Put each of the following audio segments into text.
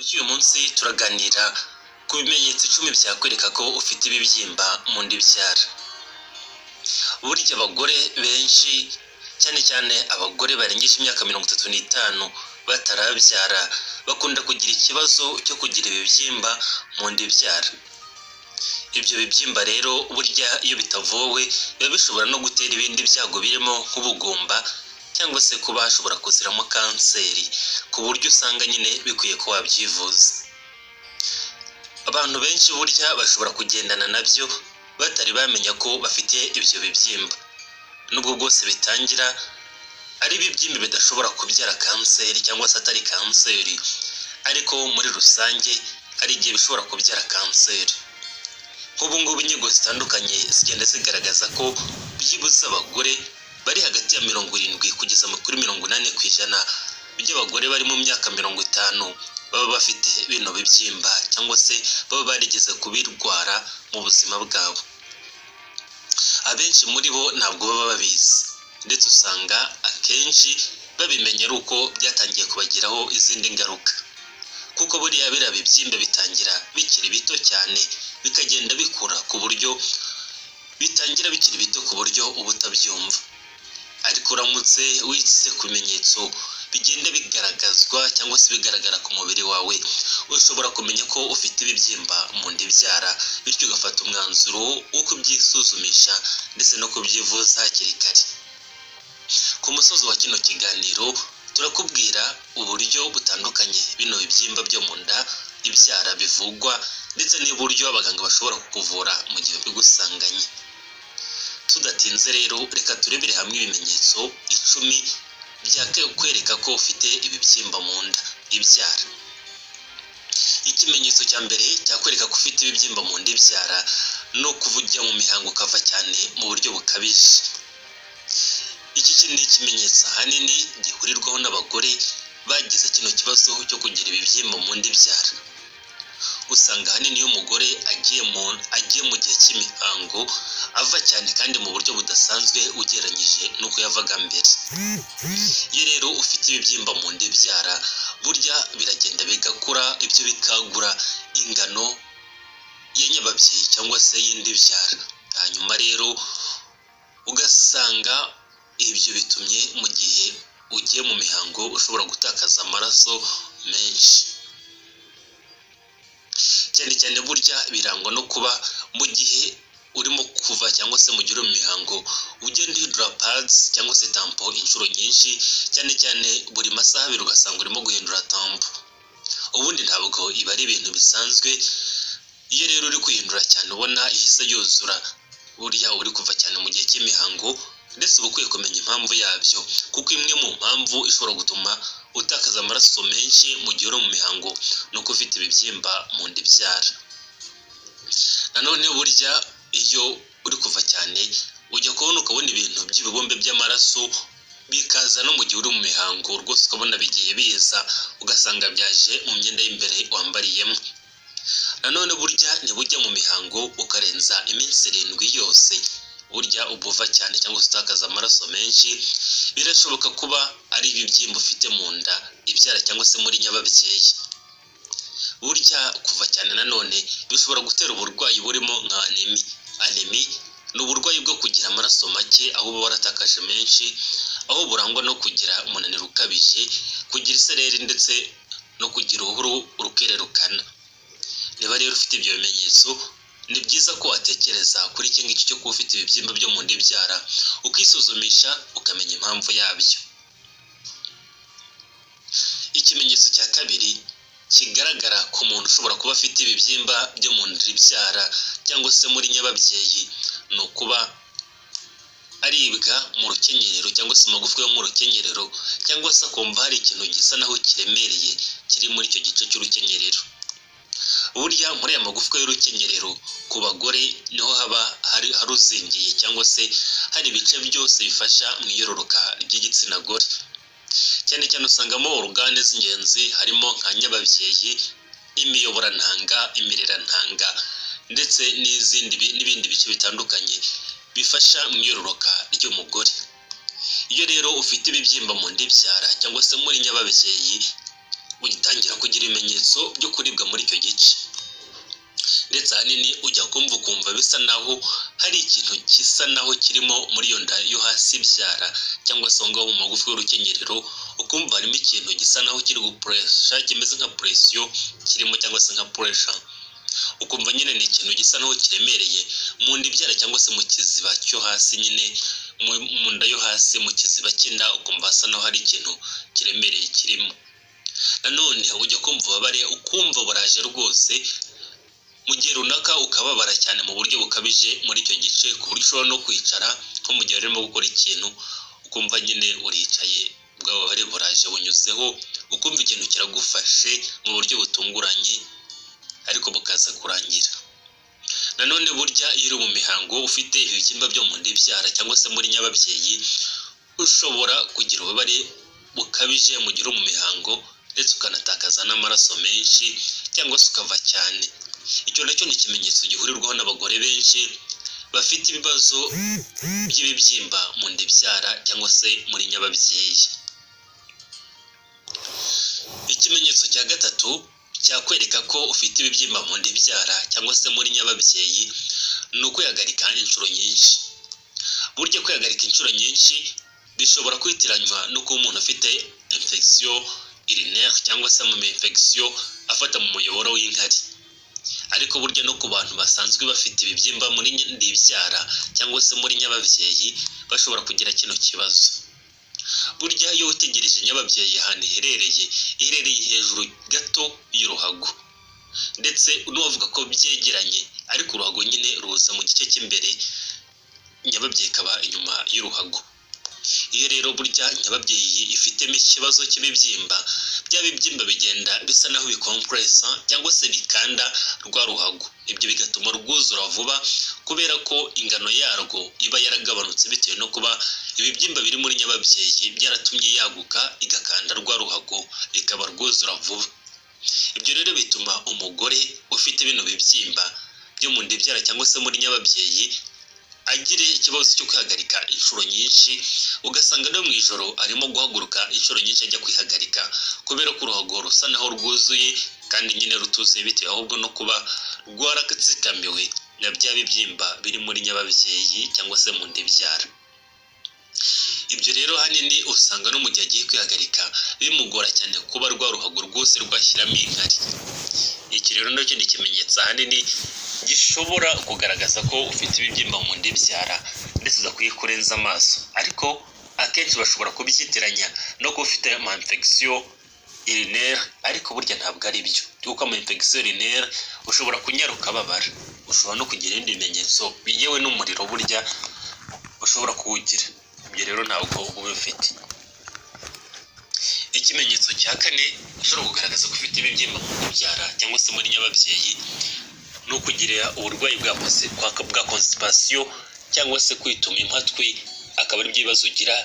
Uyu munsi turaganira ku bimenyetso 10 byakwereka ko ufite ibibyimba mu nda ibyara. Burya abagore benshi cyane cyane abagore barengeje imyaka 35 batarabyara bakunda kugira ikibazo cyo kugira ibibyimba mu nda ibyara. Ibyo bibyimba rero burya iyo bitavuwe biba bishobora no gutera ibindi byago birimo nk'ubugumba cyangwa se kuba hashobora kuziramo kanseri, ku buryo usanga nyine bikwiye ko wabyivuza. Abantu benshi burya bashobora kugendana nabyo batari bamenya ko bafite ibyo bibyimba, nubwo bwose bitangira ari ibibyimba bidashobora kubyara kanseri cyangwa se atari kanseri, ariko muri rusange hari igihe bishobora kubyara kanseri. Nk'ubu ngubu inyigo zitandukanye zigenda zigaragaza ko byibuze abagore bari hagati ya 70 kugeza kuri 80% by'abagore bari mu myaka 50 baba bafite bino bibyimba cyangwa se baba barigeze kubirwara mu buzima bwabo. Abenshi muri bo ntabwo baba babizi, ndetse usanga akenshi babimenya ari uko byatangiye kubagiraho izindi ngaruka, kuko buriya biriya bibyimba bitangira bikiri bito cyane bikagenda bikura ku buryo bitangira bikiri bito ku buryo uba utabyumva, ariko uramutse witse ku bimenyetso bigenda bigaragazwa cyangwa se bigaragara ku mubiri wawe, ushobora kumenya ko ufite ibibyimba mu nda ibyara, bityo ugafata umwanzuro wo kubyisuzumisha ndetse no kubyivuza hakiri kare. Ku musozi wa kino kiganiro turakubwira uburyo butandukanye bino bibyimba byo mu nda ibyara bivugwa ndetse n'uburyo abaganga bashobora kukuvura mu gihe bigusanganye. Tudatinze rero reka turebere hamwe ibimenyetso 10 byakwereka ko ufite ibibyimba mu nda ibyara. Ikimenyetso cya mbere cyakwereka ko ufite ibibyimba mu nda ibyara no kuvujya mu mihango ukava cyane mu buryo bukabije. Iki ni ikimenyetso ahanini gihurirwaho n'abagore bagize kino kibazo cyo kugira ibibyimba mu nda ibyara. Usanga ahanini iyo umugore agiye mu gihe cy'imihango ava cyane kandi mu buryo budasanzwe ugereranyije n'uko yavaga mbere. Iyo rero ufite ibibyimba mu nda ibyara burya biragenda bigakura, ibyo bikagura ingano y'anyababyeyi cyangwa se y'indi byara, hanyuma rero ugasanga ibyo bitumye mu gihe ugiye mu mihango ushobora gutakaza amaraso menshi. Cyane cyane burya birangwa no kuba mu gihe urimo kuva cyangwa se mu gihe uri mu mihango ugenda uhindura pads cyangwa se tampo inshuro nyinshi, cyane cyane buri masaha 2 ugasanga urimo guhindura tampo. Ubundi ntabwo iba ari ibintu bisanzwe. Iyo rero uri kwihindura cyane ubona ihise yuzura, burya uri kuva cyane mu gihe cy'imihango, ndetse uba ukwiye kumenya impamvu yabyo, kuko imwe mu mpamvu ishobora gutuma utakaza amaraso menshi mu gihe uri mu mihango no ufite ibibyimba mu nda ibyara. Nanone burya iyo uri kuva cyane ujya ukabona ibintu by'ibibombe by'amaraso bikaza no mu gihe uri mu mihango, rwose ukabona bigiye biza ugasanga byaje mu myenda y'imbere wambariyemo. Nanone burya ntibujya mu mihango ukarenza iminsi 7 yose, burya ubuva cyane cyangwa se utakaza amaraso menshi, birashoboka kuba ari ibibyimba ufite mu nda ibyara cyangwa se muri nyababyeyi. Burya kuva cyane nanone bishobora gutera uburwayi burimo nka anemi ni uburwayi bwo kugira amaraso make aho uba waratakaje menshi, aho burangwa no kugira umunaniro ukabije, kugira isereri ndetse no kugira uruhu rukererukana. Niba rero ufite ibyo bimenyetso, ni byiza ko watekereza kuri iki ngiki cyo kuba ufite ibibyimba byo mu nda ibyara, ukisuzumisha ukamenya impamvu yabyo. Ikimenyetso cya kabiri kigaragara ku muntu ushobora kuba afite ibibyimba byo mu nda ibyara cyangwa se muri nyababyeyi ni ukuba aribwa mu rukenyerero cyangwa se amagufwa yo mu rukenyerero, cyangwa se akumva hari ikintu gisa naho kiremereye kiri muri icyo gice cy'urukenyerero. Burya muri aya magufwa y'urukenyerero ku bagore niho haba haruzingiye cyangwa se hari ibice byose bifasha mu iyororoka ry'igitsina gore. Cyane cyane usangamo organe z'ingenzi harimo nka nyababyeyi, imiyoborantanga, imirerantanga ndetse n'ibindi bice bitandukanye bifasha mu iyororoka ry'umugore. Iyo rero ufite ibibyimba mu nda ibyara cyangwa se muri nyababyeyi, ugitangira kugira ibimenyetso byo kuribwa muri icyo gice, ndetse ahanini ujya ukumva bisa naho hari ikintu gisa naho kirimo muri iyo nda yo hasi ibyara cyangwa se ngaho mu magufi y'urukenyerero, ukumva harimo ikintu gisa naho kiri gupuresha kimeze nka presiyo kirimo cyangwa se nka puresha, ukumva nyine ni ikintu gisa naho kiremereye mu nda ibyara cyangwa se mu kiziba cyo hasi, nyine mu nda yo hasi mu kiziba cy'inda ukumva hasa naho hari ikintu kiremereye kirimo. Nanone ujya kumva ububabare ukumva buraje rwose mu gihe runaka, ukababara cyane mu buryo bukabije muri icyo gice ku buryo ushobora no kwicara nko mu gihe urimo gukora ikintu ukumva nyine uricaye bwa bubabare buraje bunyuzeho, ukumva ikintu kiragufashe mu buryo butunguranye ariko bukaza kurangira. Nanone burya iyo uri mu mihango ufite ibibyimba byo mu nda ibyara cyangwa se muri nyababyeyi, ushobora kugira ububabare bukabije mu gihe uri mu mihango ndetse ukanatakaza n'amaraso menshi cyangwa se ukava cyane. Icyo nacyo ni ikimenyetso gihurirwaho n'abagore benshi bafite ibibazo by'ibibyimba mu nda ibyara cyangwa se muri nyababyeyi. Ikimenyetso cya gatatu cyakwereka ko ufite ibibyimba mu nda ibyara cyangwa se muri nyababyeyi ni ukwihagarika inshuro nyinshi. Burya kwihagarika inshuro nyinshi bishobora kwitiranywa no kuba umuntu afite infection urinaire cyangwa se mu infection afata mu muyoboro w'inkari, ariko burya no ku bantu basanzwe bafite ibibyimba muri nda ibyara cyangwa se muri nyababyeyi bashobora kugira kino kibazo. Burya iyo witegereje nyababyeyi ahantu iherereye hejuru gato y'uruhago, ndetse n'uwavuga ko byegeranye ariko uruhago nyine ruza mu gice cy'imbere, nyababyeyi ikaba inyuma y'uruhago. Iyo rero burya nyababyeyi ifitemo ikibazo cy'ibibyimba, bya bibyimba bigenda bisa naho bikompresa cyangwa se bikanda rwa ruhago, ibyo bigatuma rwuzura vuba kubera ko ingano yarwo iba yaragabanutse bitewe no kuba ibibyimba biri muri nyababyeyi byaratumye yaguka igakanda rwa ruhago rikaba rwuzura vuba. Ibyo rero bituma umugore ufite bino bibyimba byo mu nda ibyara cyangwa se muri nyababyeyi agire ikibazo cyo kwihagarika inshuro nyinshi, ugasanga no mu ijoro arimo guhaguruka inshuro nyinshi ajya kwihagarika kubera ko uruhago rusa naho rwuzuye kandi nyine rutuzuye bitewe ahubwo no kuba rwaratsikamiwe na bya bibyimba biri muri nyababyeyi cyangwa se mu nda ibyara. Ibyo rero hanini usanga no mu gihe agiye kwihagarika bimugora cyane kuba rwa ruhago rwose rwashyiramo inkari. Iki rero nacyo ni ikimenyetso ahanini gishobora kugaragaza ko ufite ibibyimba mu nda ibyara ndetse udakwiye kurenza amaso, ariko akenshi bashobora kubyitiranya no kuba ufite ama infection urinaire, ariko burya ntabwo ari byo, kuko ama infection urinaire ushobora kunyaruka babara, ushobora no kugira ibindi bimenyetso yewe n'umuriro burya ushobora kuwugira. Ibyo rero ntabwo uba ufite. Ikimenyetso cya kane gishobora kugaragaza ko ufite ibibyimba mu nda ibyara cyangwa se muri nyababyeyi ni ukugira uburwayi bwa constipation cyangwa se kwituma impatwe, akaba ari byo bibazo ugira,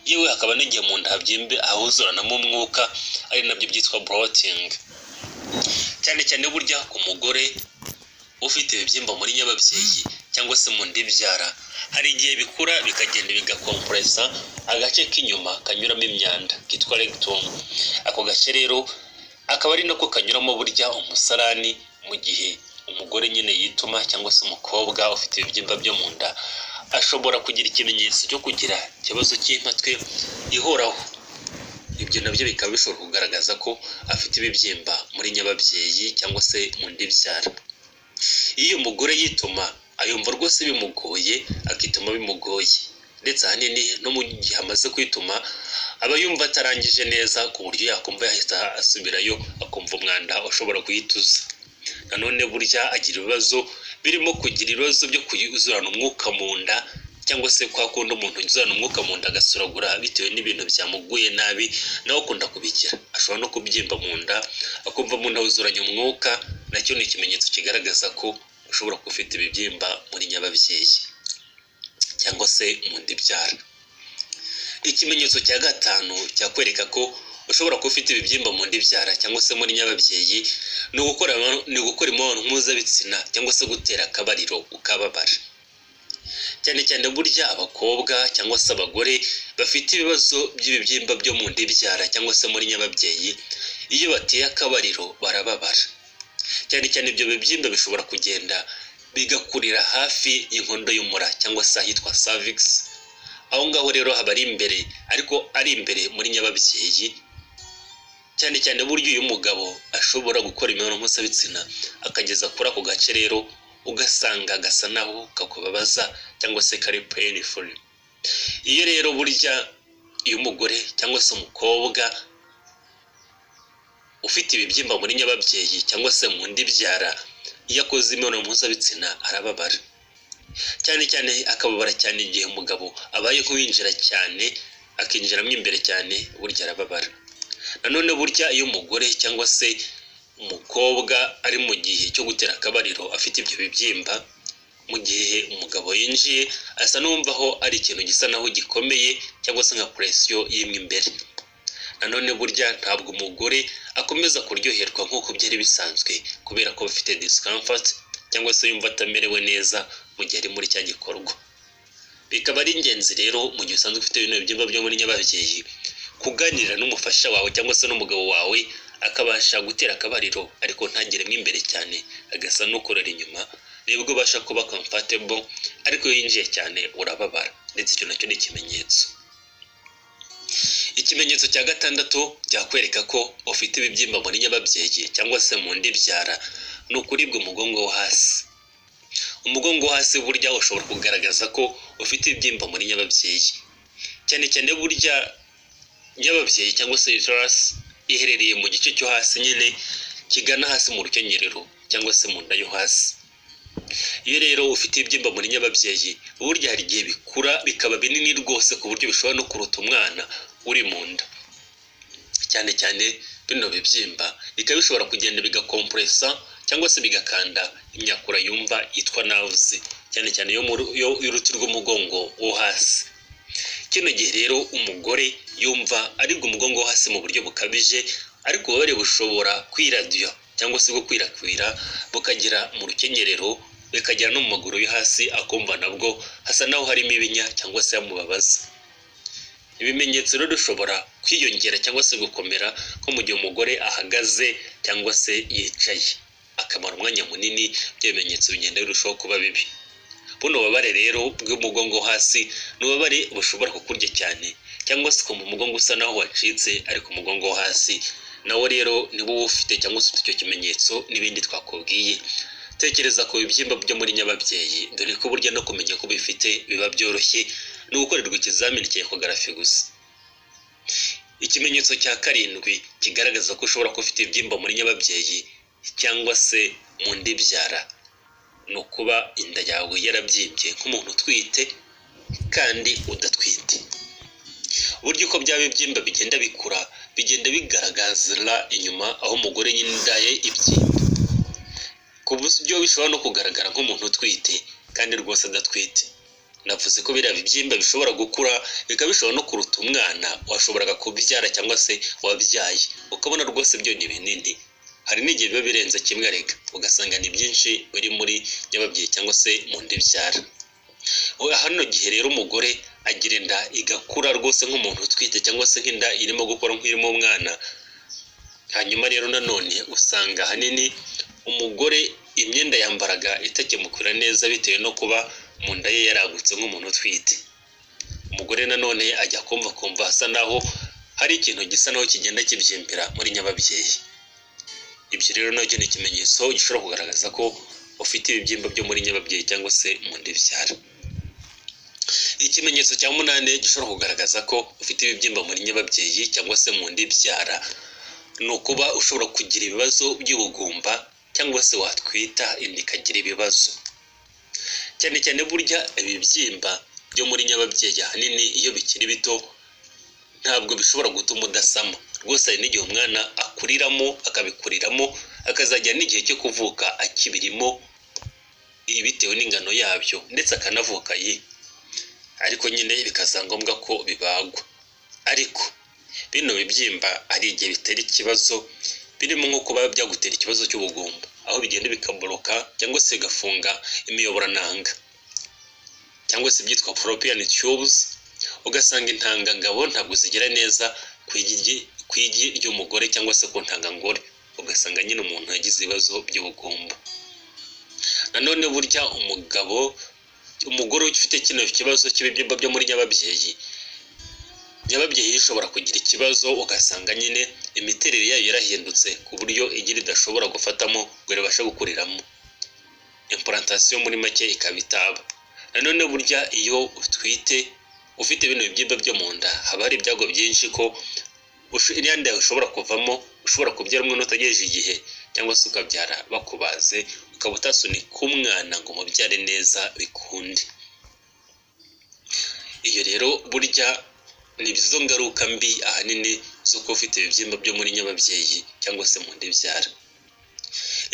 yewe hakaba n'igihe mu nda habyimbe ahuzuranamo umwuka, ari nabyo byitwa bloating. Cyane cyane burya ku mugore ufite ibibyimba muri nyababyeyi cyangwa se mu nda ibyara, hari igihe bikura bikagenda bigakompresa agace k'inyuma kanyuramo imyanda kitwa rectum. Ako gace rero akaba ari nako kanyuramo burya umusarani mu gihe umugore nyine yituma cyangwa se umukobwa ufite ibibyimba byo mu nda ashobora kugira ikimenyetso cyo kugira ikibazo cy'impatwe ihoraho. Ibyo nabyo bikaba bishobora kugaragaza ko afite ibibyimba muri nyababyeyi cyangwa se mu nda ibyara. Iyo umugore yituma ayumva rwose bimugoye, akituma bimugoye, ndetse ahanini no mu gihe amaze kwituma aba yumva atarangije neza ku buryo yakumva yahita asubirayo akumva umwanda ushobora kuyituza. Nanone burya agira ibibazo birimo kugira ibibazo byo kuyuzurana umwuka mu nda, cyangwa se kwa kundi umuntu yuzurana umwuka mu nda agasuragura bitewe n'ibintu byamuguye nabi, nawe akunda kubigira. Ashobora no kubyimba mu nda akumva mu nda huzuranye umwuka, nacyo ni ikimenyetso kigaragaza ko ushobora kuba ufite ibibyimba muri nyababyeyi cyangwa se mu nda ibyara. Ikimenyetso cya gatanu cyakwereka ko ushobora kuba ufite ibibyimba mu nda ibyara cyangwa se muri nyababyeyi ni ugukora imibonano mpuzabitsina cyangwa se gutera akabariro ukababara. Cyane cyane burya abakobwa cyangwa se abagore bafite ibibazo by'ibibyimba byo mu nda ibyara cyangwa se muri nyababyeyi, iyo bateye akabariro barababara. Cyane cyane ibyo bibyimba bishobora kugenda bigakurira hafi y'inkondo y'umura cyangwa se ahitwa cervix. Aho ngaho rero haba ari imbere, ariko ari imbere muri nyababyeyi. Cyane cyane buryo uyu mugabo ashobora gukora imibonano mpuzabitsina akageza kuri ako gace rero ugasanga gasa naho kakubabaza cyangwa se kari painful. Iyo rero burya uyu mugore cyangwa se umukobwa ufite ibibyimba muri nyababyeyi cyangwa se mu ndibyara, iyo akoze imibonano mpuzabitsina arababara cyane cyane, akababara cyane igihe umugabo abaye nk'uwinjira cyane akinjiramo imbere cyane, burya arababara. Nanone burya iyo umugore cyangwa se umukobwa ari mu gihe cyo gutera akabariro afite ibyo bibyimba, mu gihe umugabo yinjiye asa n'umvaho ari ikintu gisa naho gikomeye cyangwa se nka presiyo y'imwe imbere. Nanone burya ntabwo umugore akomeza kuryoherwa nk'uko byari bisanzwe, kubera ko bafite discomfort cyangwa se yumva atamerewe neza mu gihe ari muri cya gikorwa. Bikaba ari ingenzi rero mu gihe usanzwe ufite bino bibyimba byo muri nyababyeyi kuganira n'umufasha wawe cyangwa se n'umugabo wawe, akabasha gutera akabariro ariko ntageremo imbere cyane, agasa n'ukorera inyuma, nibwo ubasha kuba comfortable. Ariko iyo yinjiye cyane urababara, ndetse icyo nacyo ni ikimenyetso. Ikimenyetso cya gatandatu cyakwereka ko ufite ibibyimba muri nyababyeyi cyangwa se mu ndibyara ni ukuribwa umugongo wo hasi. Umugongo wo hasi burya ushobora kugaragaza ko ufite ibibyimba muri nyababyeyi. Cyane cyane burya nyababyeyi cyangwa se uterus iherereye mu gice cyo hasi nyine kigana hasi mu rukenyerero cyangwa se mu nda yo hasi. Iyo rero ufite ibibyimba muri nyababyeyi, burya hari igihe bikura bikaba binini rwose ku buryo bishobora no kuruta umwana uri mu nda. Cyane cyane bino bibyimba bikaba bishobora kugenda bigakompresa cyangwa se bigakanda imyakura yumva yitwa nerves, cyane cyane y'uruti rw'umugongo wo hasi. Kino gihe rero umugore yumva aribwo umugongo wo hasi mu buryo bukabije, ariko ububabare bushobora kwiradiyo cyangwa se gukwirakwira bukagera mu rukenyerero, bikagera no mu maguru yo hasi, akumva nabwo hasa naho harimo ibinya cyangwa se hamubabaza. Ibimenyetso rero bishobora kwiyongera cyangwa se gukomera ko mu gihe umugore ahagaze cyangwa se yicaye akamara umwanya munini, ibyo bimenyetso bigenda birushaho kuba bibi. Buno bubabare rero bw'umugongo hasi ni ububabare bushobora kukurya cyane, cyangwa se ukumva umugongo usa naho wacitse ariko umugongo wo hasi nawo rero niwo ufite cyangwa se ufite icyo kimenyetso n'ibindi twakubwiye. Tekereza ku bibyimba byo muri nyababyeyi, dore ko burya no kumenya ko bifite biba byoroshye, ni ugukorerwa ikizamini cya ecography gusa. Ikimenyetso cya karindwi kigaragaza ko ushobora kuba ufite ibibyimba muri nyababyeyi cyangwa se mu ndibyara, ni ukuba inda yawe yarabyimbye nk'umuntu utwite kandi udatwite. Uburyo uko byaba ibyimba bigenda bikura bigenda bigaragazira inyuma aho umugore nyine inda ye ibyimba, ku buryo bishobora no kugaragara nk'umuntu utwite kandi rwose adatwite. Navuze ko biriya bibyimba bishobora gukura bikaba bishobora no kuruta umwana washoboraga kubyara cyangwa se wabyaye, ukabona rwose byo ni binini. Hari n'igihe biba birenze kimwe arega, ugasanga ni byinshi biri muri nyababyeyi cyangwa se mu ndibyara. Hano gihe rero umugore agira inda igakura rwose nk'umuntu utwite cyangwa se nk'inda irimo gukora nk'irimo umwana. Hanyuma rero nanone usanga ahanini umugore imyenda yambaraga itakimukwira neza bitewe no kuba mu nda ye yaragutse nk'umuntu utwite. Umugore nanone ajya kumva hasa naho hari ikintu gisa naho kigenda kibyimbira muri nyababyeyi. Ibyo rero nacyo ni ikimenyetso gishobora kugaragaza ko ufite ibibyimba byo muri nyababyeyi cyangwa se mu ndibyara. Ikimenyetso cya munane gishobora kugaragaza ko ufite ibibyimba muri nyababyeyi cyangwa se mu ndibyara, ni ukuba ushobora kugira ibibazo by'ubugumba cyangwa se watwita inda ikagira ibibazo. Cyane cyane burya ibibyimba byo muri nyababyeyi ahanini iyo bikiri bito ntabwo bishobora gutuma udasama. Rwose hari n'igihe umwana akuriramo akabikuriramo akazajya n'igihe cyo kuvuka akibirimo bitewe n'ingano yabyo, ndetse akanavuka ariko nyine bikaza ngombwa ko bibagwa. Ariko bino bibyimba hari igihe bitera ikibazo, birimo nko kuba byagutera ikibazo cy'ubugumba, aho bigenda bikaboroka cyangwa se bigafunga imiyoborananga cyangwa se ibyitwa fallopian tubes, ugasanga intangangabo ntabwo zigera neza ku igi ry'umugore cyangwa se ku ntangangore, ugasanga nyine umuntu yagize ibibazo by'ubugumba. Nanone burya umugore ufite kino kibazo cy'ibibyimba byo muri nyababyeyi ishobora kugira ikibazo, ugasanga nyine imiterere yayo yarahindutse ku buryo igi ridashobora gufatamo ngo ribashe gukuriramo, implantation muri make ikaba itaba. Nanone burya iyo utwite ufite bino bibyimba byo mu nda, haba hari ibyago byinshi ko iriya nda ushobora kuvamo, ushobora kubyara umwana utagejeje igihe, cyangwa se ukabyara bakubaze, ukaba utasunika umwana ngo mubyare neza bikunde. Iyo rero burya ni izo ngaruka mbi ahanini zo kuba ufite ibibyimba byo muri nyababyeyi cyangwa se mu nda ibyara.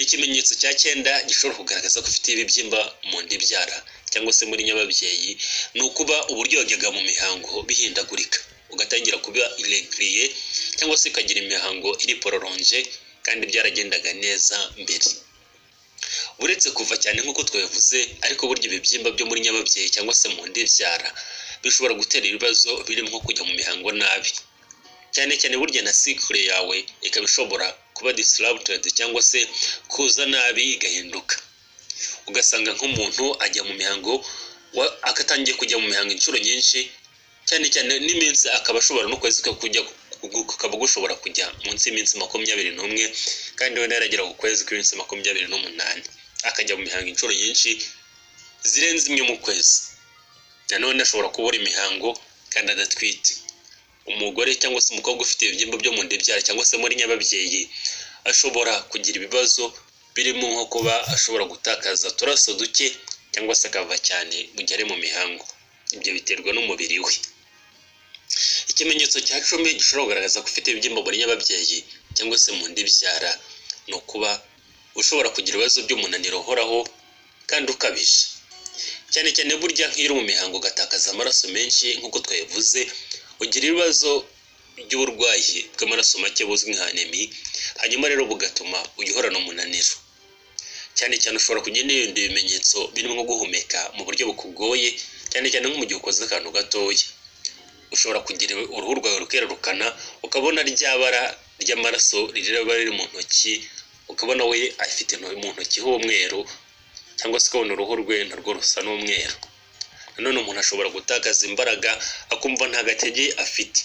Ikimenyetso cya 9 gishobora kugaragaza ko ufite ibibyimba mu nda ibyara cyangwa se muri nyababyeyi ni ukuba uburyo wajyaga mu mihango bihindagurika, ugatangira kuba irregulier cyangwa se ukagira imihango iri prolonge kandi byaragendaga neza mbere. Uretse kuva cyane nk'uko twabivuze, ariko burya ibibyimba byo muri nyababyeyi cyangwa se mu nda ibyara bishobora gutera ibibazo birimo nko kujya mu mihango nabi, cyane cyane burya na cycle yawe ikaba ishobora kuba disrupted cyangwa se kuza nabi igahinduka. Ugasanga nk'umuntu ajya mu mihango akatangiye kujya mu mihango inshuro nyinshi, cyane cyane n'iminsi akaba ashobora no kwezi kukaba gushobora kujya munsi y'iminsi 21, kandi we naragera ku kwezi kw'iminsi 28, akajya mu mihango inshuro nyinshi zirenze imwe mu kwezi. Nanone ashobora kubura imihango kandi adatwite. Umugore cyangwa se umukobwa ufite ibibyimba byo mu nda ibyara cyangwa se muri nyababyeyi ashobora kugira ibibazo birimo nko kuba ashobora gutakaza uturaso duke cyangwa se akava cyane mu gihe ari mu mihango. Ibyo biterwa n'umubiri we. Ikimenyetso cya 10 gishobora kugaragaza ko ufite ibibyimba muri nyababyeyi cyangwa se mu nda ibyara ni ukuba ushobora kugira ibibazo by'umunaniro uhoraho kandi ukabije, cyane cyane burya nk'iri mu mihango ugatakaza amaraso menshi nk'uko twabivuze, ugira ibibazo by'uburwayi bw'amaraso make buzwi nka anemia, hanyuma rero bugatuma uyihorana umunaniro. Cyane cyane ushobora kugira n'ibindi bimenyetso birimo nko guhumeka mu buryo bukugoye, cyane cyane nko mu gihe ukoze akantu gatoya. Ushobora kugira uruhu rwawe rukererukana, ukabona ryabara ry'amaraso riraba riri mu ntoki, ukabona we afite mu ntoki h'umweru, cyangwa se ukabona uruhu rwe narwo rusa n'umweru. Nanone umuntu ashobora gutakaza imbaraga akumva nta gatege afite.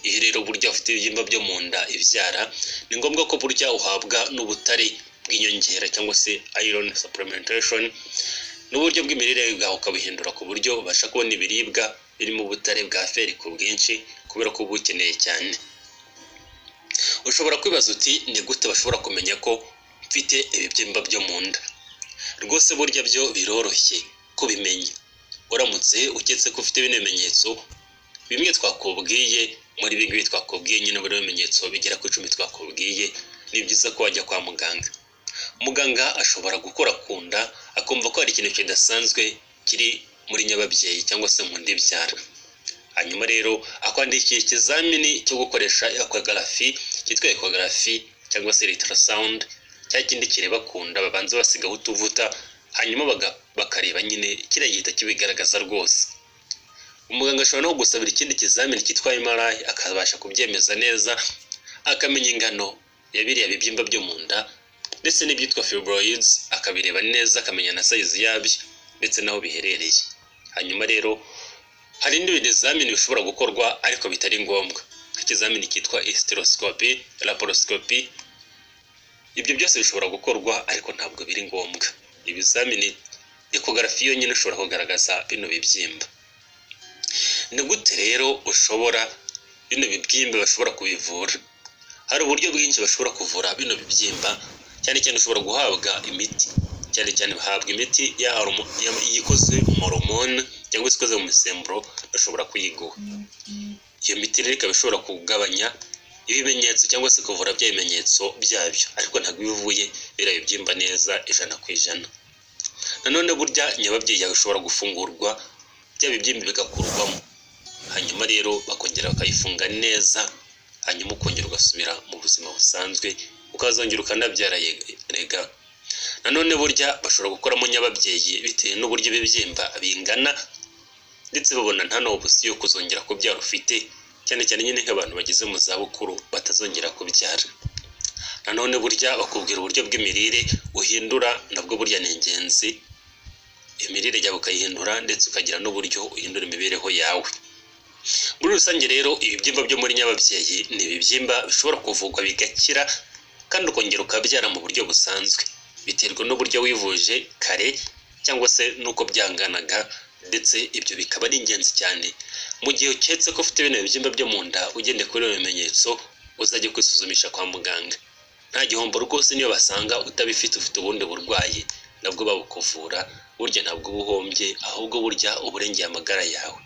Iyo rero burya ufite ibibyimba byo mu nda ibyara, ni ngombwa ko burya uhabwa n'ubutare bw'inyongera cyangwa se iron supplementation, n'uburyo bw'imirire bwawe ukabihindura ku buryo ubasha kubona ibiribwa birimo ubutare bwa fer ku bwinshi, kubera ko uba ukeneye cyane. Ushobora kwibaza uti ni gute bashobora kumenya ko mfite ibibyimba byo mu nda? Rwose burya byo biroroshye kubimenya. Uramutse uketse ko ufite bino bimenyetso bimwe twakubwiye, muri bigwi twakubwiye nyine buri bimenyetso bigera ku 10 twakubwiye, ni byiza ko wajya kwa muganga. Muganga ashobora gukora kunda akumva ko hari ikintu kidasanzwe kiri muri nyababyeyi cyangwa se mu nda ibyara. Hanyuma rero akwandikira ikizamini cyo gukoresha ecography, cyitwa ecography cyangwa se ultrasound, cya kindi kireba kunda babanza basigaho utuvuta, hanyuma bakareba nyine kiriya gihita kibigaragaza rwose. Umuganga ashobora no gusabira ikindi kizamini cyitwa MRI, akabasha kubyemeza neza, akamenya ingano ya biriya bibyimba byo mu nda ndetse n'ibyitwa fibroids, akabireba neza, akamenya na size yabyo ndetse naho biherereye. Hanyuma rero hari n'ibindi bizamini bishobora gukorwa ariko bitari ngombwa, ikizamini cyitwa hysteroscopy, laparoscopy. Ibyo byose bishobora gukorwa ariko ntabwo biri ngombwa. Ibizamini ecography yonyine ishobora kugaragaza bino bibyimba. Ni gute rero ushobora bino bibyimba bashobora kubivura? Hari uburyo bwinshi bashobora kuvura bino bibyimba, cyane cyane ushobora guhabwa imiti, cyane cyane bahabwa imiti yikoze mu hormone cyangwa ikoze mu misemburo, bashobora kuyiguha. Iyo miti rero ikaba ishobora kugabanya ibimenyetso cyangwa se kuvura bya bimenyetso byabyo, ariko ntabwo bivuye biriya bibyimba neza 100%. Nanone burya nyababyeyi yawe ishobora gufungurwa, bya bibyimba bigakurwamo, hanyuma rero bakongera bakayifunga neza, hanyuma ukongera ugasubira mu buzima busanzwe, ukazongera ukanabyara rega. Nanone burya bashobora gukoramo nyababyeyi bitewe n'uburyo ibibyimba bingana, ndetse babona nta n'ubusi yo kuzongera kubyara ufite, cyane cyane nyine nk'abantu bageze mu zabukuru batazongera kubyara. Nanone burya bakubwira uburyo bw'imirire uhindura nabwo burya ni ingenzi, imirire yawe ukayihindura ndetse ukagira n'uburyo uhindura imibereho yawe. Muri rusange rero ibibyimba byo muri nyababyeyi ni ibibyimba bishobora kuvugwa bigakira kandi ukongera ukabyara mu buryo busanzwe, biterwa n'uburyo wivuje kare cyangwa se nuko byanganaga, ndetse ibyo bikaba ari ingenzi cyane. Mu gihe uketse ko ufite bino bibyimba byo mu nda, ugende kuri ibi bimenyetso uzajye kwisuzumisha kwa muganga. Nta gihombo rwose niyo basanga utabifite, ufite ubundi burwayi nabwo babukuvura, burya ntabwo uba uhombye, ahubwo burya uba urengeye amagara yawe.